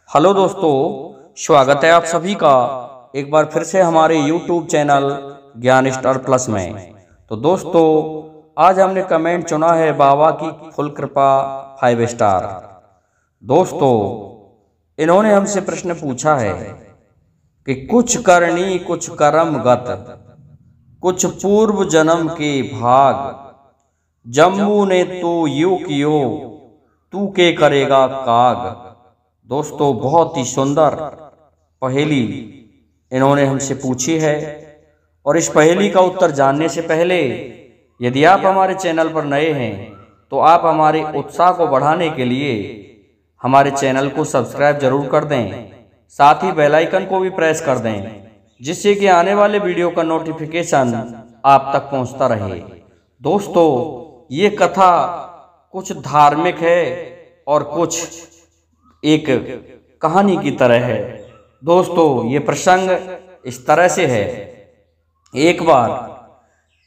Hello दोस्तों, स्वागत है आप सभी का एक बार फिर से हमारे YouTube चैनल ज्ञान स्टार प्लस में। तो दोस्तों, आज हमने कमेंट चुना है बाबा की फुल कृपा 5 स्टार। दोस्तों, इन्होंने हमसे प्रश्न पूछा है कि कुछ करनी कुछ कर्म गत, कुछ पूर्व जन्म के भाग, जम्मू ने तो यू कियो, तू के करेगा काग। दोस्तों, बहुत ही सुंदर पहेली इन्होंने हमसे पूछी है और इस पहेली का उत्तर जानने से पहले यदि आप हमारे चैनल पर नए हैं तो आप हमारे उत्साह को बढ़ाने के लिए हमारे चैनल को सब्सक्राइब जरूर कर दें, साथ ही बेल आइकन को भी प्रेस कर दें जिससे कि आने वाले वीडियो का नोटिफिकेशन आप तक पहुंचता रहे। दोस्तों, ये कथा कुछ धार्मिक है और कुछ एक कहानी की तरह है। दोस्तों, ये प्रसंग इस तरह से है। एक बार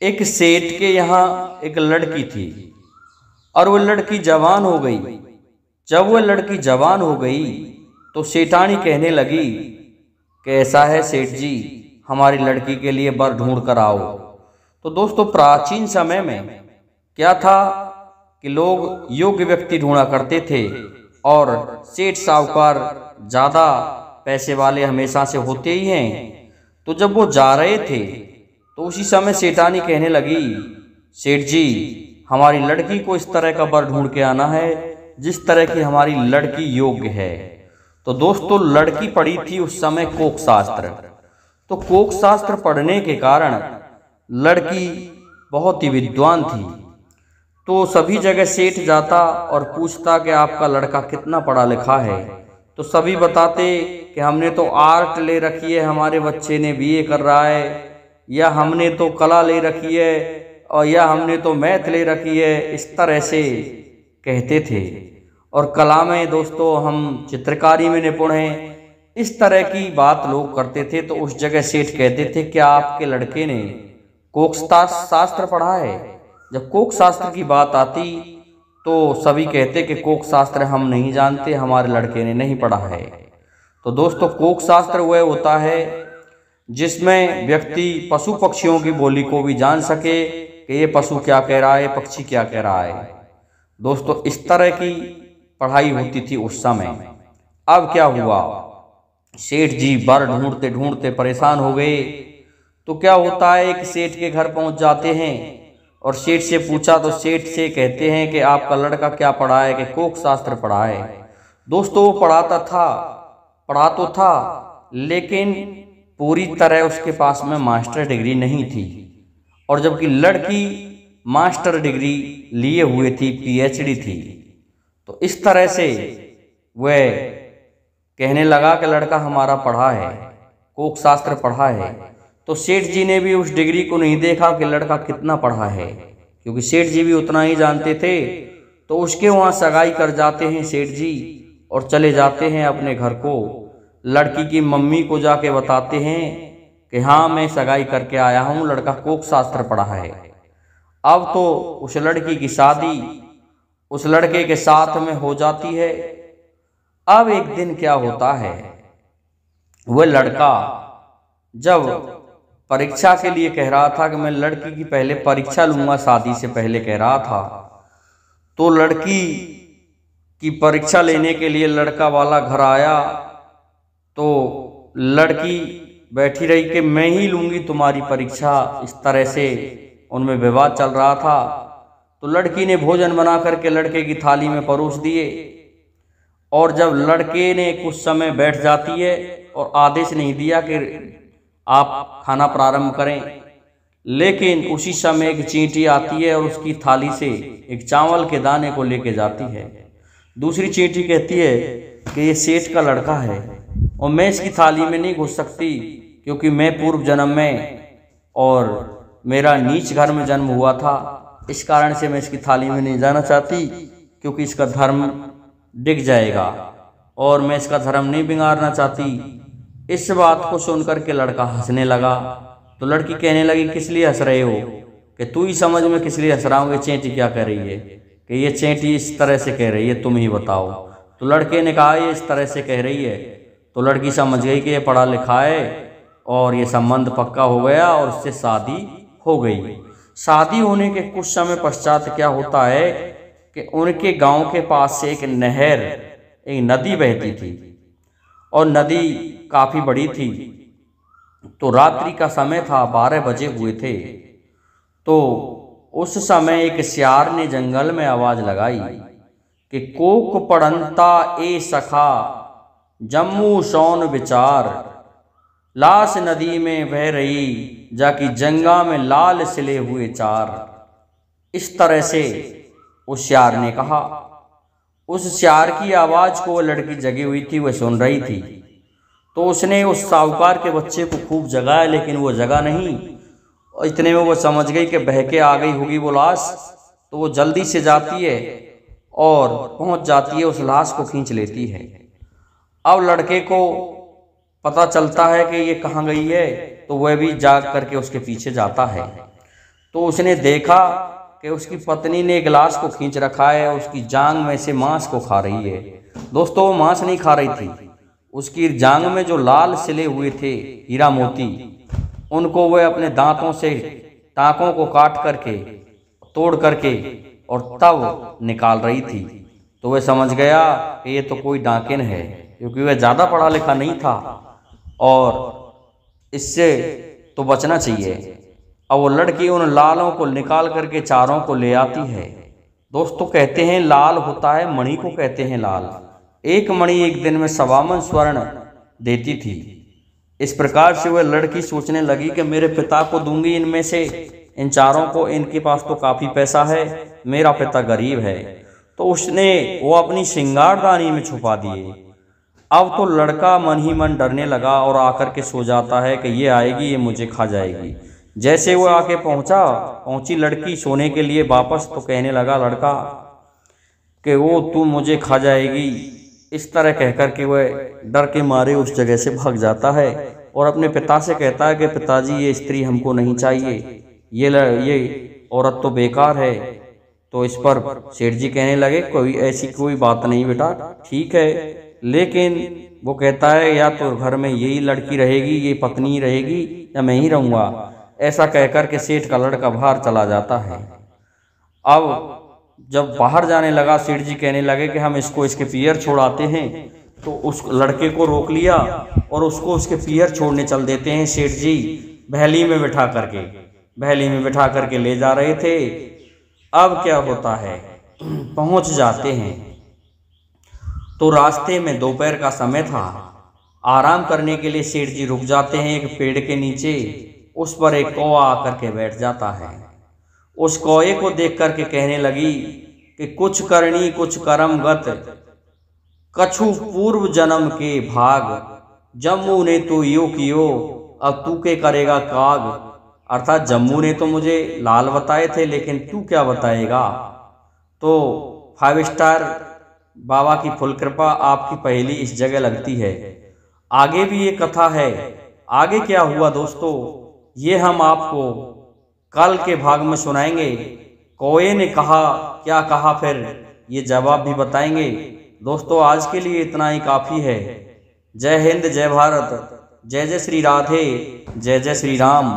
एक सेठ के यहाँ एक लड़की थी और वो लड़की जवान हो गई। जब वो लड़की जवान हो गई तो सेठानी कहने लगी कि ऐसा है सेठ जी, हमारी लड़की के लिए वर ढूंढ कर आओ। तो दोस्तों, प्राचीन समय में क्या था कि लोग योग्य व्यक्ति ढूंढा करते थे और सेठ साहूकार ज़्यादा पैसे वाले हमेशा से होते ही हैं। तो जब वो जा रहे थे तो उसी समय सेठानी कहने लगी, सेठ जी, हमारी लड़की को इस तरह का वर ढूंढ के आना है जिस तरह की हमारी लड़की योग्य है। तो दोस्तों, लड़की पढ़ी थी उस समय कोक शास्त्र। तो कोक शास्त्र पढ़ने के कारण लड़की बहुत ही विद्वान थी। तो सभी जगह सेठ जाता और पूछता कि आपका लड़का कितना पढ़ा लिखा है। तो सभी बताते कि हमने तो आर्ट ले रखी है, हमारे बच्चे ने बीए कर रहा है, या हमने तो कला ले रखी है, और या हमने तो मैथ ले रखी है। इस तरह से कहते थे। और कला में दोस्तों हम चित्रकारी में निपुण हैं, इस तरह की बात लोग करते थे। तो उस जगह सेठ कहते थे, क्या आपके लड़के ने कोक शास्त्र पढ़ा है? जब कोक शास्त्र की बात आती तो सभी कहते कि कोक शास्त्र हम नहीं जानते, हमारे लड़के ने नहीं पढ़ा है। तो दोस्तों, कोक शास्त्र वह होता है जिसमें व्यक्ति पशु पक्षियों की बोली को भी जान सके कि ये पशु क्या कह रहा है, पक्षी क्या कह रहा है। दोस्तों, इस तरह की पढ़ाई होती थी उस समय। अब क्या हुआ, सेठ जी वर ढूंढते ढूंढते परेशान हो गए। तो क्या होता है, एक सेठ के घर पहुंच जाते हैं और सेठ से पूछा तो सेठ से कहते हैं कि आपका लड़का क्या पढ़ा है? कि कोक शास्त्र पढ़ा है। दोस्तों, वो पढ़ा तो था लेकिन पूरी तरह उसके पास में मास्टर डिग्री नहीं थी। और जबकि लड़की मास्टर डिग्री लिए हुए थी, पीएचडी थी। तो इस तरह से वह कहने लगा कि लड़का हमारा पढ़ा है, कोक शास्त्र पढ़ा है। तो सेठ जी ने भी उस डिग्री को नहीं देखा कि लड़का कितना पढ़ा है, क्योंकि सेठ जी भी उतना ही जानते थे। तो उसके वहाँ सगाई कर जाते हैं सेठ जी और चले जाते हैं अपने घर को। लड़की की मम्मी को जाके बताते हैं कि हाँ, मैं सगाई करके आया हूँ, लड़का कोक शास्त्र पढ़ा है। अब तो उस लड़की की शादी उस लड़के के साथ में हो जाती है। अब एक दिन क्या होता है, वह लड़का जब परीक्षा के लिए कह रहा था कि मैं लड़की की पहले परीक्षा लूंगा, शादी से पहले कह रहा था, तो लड़की की परीक्षा लेने के लिए लड़का वाला घर आया। तो लड़की बैठी रही कि मैं ही लूंगी तुम्हारी परीक्षा। इस तरह से उनमें विवाद चल रहा था। तो लड़की ने भोजन बना करके लड़के की थाली में परोस दिए। और जब लड़के ने कुछ समय बैठ जाती है और आदेश नहीं दिया कि आप खाना प्रारंभ करें, लेकिन उसी समय एक चींटी आती है और उसकी थाली से एक चावल के दाने को लेके जाती है। दूसरी चींटी कहती है कि ये सेठ का लड़का है और मैं इसकी थाली में नहीं घुस सकती, क्योंकि मैं पूर्व जन्म में और मेरा नीच घर में जन्म हुआ था। इस कारण से मैं इसकी थाली में नहीं जाना चाहती, क्योंकि इसका धर्म डिग जाएगा और मैं इसका धर्म नहीं बिगाड़ना चाहती। इस बात को सुनकर के लड़का हंसने लगा। तो लड़की कहने लगी, किस लिए हंस रहे हो? कि तू ही समझ में किस लिए हंस रहा हूँ, ये चेंटी क्या कह रही है? कि ये चेंटी इस तरह से कह रही है, तुम ही बताओ। तो लड़के ने कहा ये इस तरह से कह रही है। तो लड़की समझ गई कि ये पढ़ा लिखा है और ये संबंध पक्का हो गया और उससे शादी हो गई। शादी होने के कुछ समय पश्चात क्या होता है कि उनके गांव के पास से एक नहर, एक नदी बहती थी और नदी काफ़ी बड़ी थी। तो रात्रि का समय था, 12 बजे हुए थे। तो उस समय एक सियार ने जंगल में आवाज लगाई कि कोक पड़ंता ए सखा जम्मू शौन विचार, लाश नदी में बह रही जाकी जंगा में लाल सिले हुए चार। इस तरह से उस सियार ने कहा। उस सियार की आवाज को वो लड़की जगी हुई थी, वह सुन रही थी। तो उसने उस साहूकार के बच्चे को खूब जगाया, लेकिन वो जगा नहीं। इतने में वो समझ गई कि बह के आ गई होगी वो लाश। तो वो जल्दी से जाती है और पहुंच जाती है, उस लाश को खींच लेती है। अब लड़के को पता चलता है कि ये कहाँ गई है, तो वह भी जाग करके उसके पीछे जाता है। तो उसने देखा कि उसकी पत्नी ने एक लाश को खींच रखा है, उसकी जांग में से मांस को खा रही है। दोस्तों वो मांस नहीं खा रही थी, उसकी जांग में जो लाल सिले हुए थे हीरा मोती, उनको वह अपने दांतों से टाँकों को काट करके, तोड़ करके और तब निकाल रही थी। तो वह समझ गया कि ये तो कोई डाकिन है, क्योंकि वह ज़्यादा पढ़ा लिखा नहीं था और इससे तो बचना चाहिए। अब वो लड़की उन लालों को निकाल करके चारों को ले आती है। दोस्तों कहते हैं लाल होता है, मणि को कहते हैं लाल। एक मणि एक दिन में 52 स्वर्ण देती थी। इस प्रकार से वह लड़की सोचने लगी कि मेरे पिता को दूंगी इनमें से, इन चारों को, इनके पास तो काफ़ी पैसा है, मेरा पिता गरीब है। तो उसने वो अपनी श्रृंगारदानी में छुपा दिए। अब तो लड़का मन ही मन डरने लगा और आकर के सो जाता है कि ये आएगी, ये मुझे खा जाएगी। जैसे वो आके पहुंची लड़की सोने के लिए वापस, तो कहने लगा लड़का कि वो तू मुझे खा जाएगी। इस तरह कहकर के वह डर के मारे उस जगह से भाग जाता है और अपने पिता से कहता है कि पिताजी ये स्त्री हमको नहीं चाहिए, ये औरत तो बेकार है। तो इस पर सेठ जी कहने लगे कोई ऐसी कोई बात नहीं बेटा, ठीक है, लेकिन वो कहता है या तो घर में यही लड़की रहेगी, ये पत्नी रहेगी, या मैं ही रहूँगा। ऐसा कहकर के सेठ का लड़का बाहर चला जाता है। अब जब बाहर जाने लगा, सेठ जी कहने लगे कि हम इसको इसके पियर छोड़ाते हैं। तो उस लड़के को रोक लिया और उसको उसके पियर छोड़ने चल देते हैं सेठ जी। भैली में बिठा करके ले जा रहे थे। अब क्या होता है, पहुंच जाते हैं तो रास्ते में दोपहर का समय था। आराम करने के लिए सेठ जी रुक जाते हैं एक पेड़ के नीचे। उस पर एक कौवा आकर के बैठ जाता है। उस कौए को देख करके कहने लगी कि कुछ करनी कुछ कर्मगत, कछु पूर्व जन्म के भाग, जम्मू ने तो यो कियो, अब तू के करेगा काग। अर्थात जम्मू ने तो मुझे लाल बताए थे, लेकिन तू क्या बताएगा। तो 5 स्टार बाबा की फुल कृपा, आपकी पहेली इस जगह लगती है। आगे भी ये कथा है। आगे क्या हुआ दोस्तों, ये हम आपको कल के भाग में सुनाएंगे। कौए ने कहा, क्या कहा फिर, ये जवाब भी बताएंगे। दोस्तों आज के लिए इतना ही काफ़ी है। जय हिंद, जय भारत, जय जय श्री राधे, जय जय श्री राम।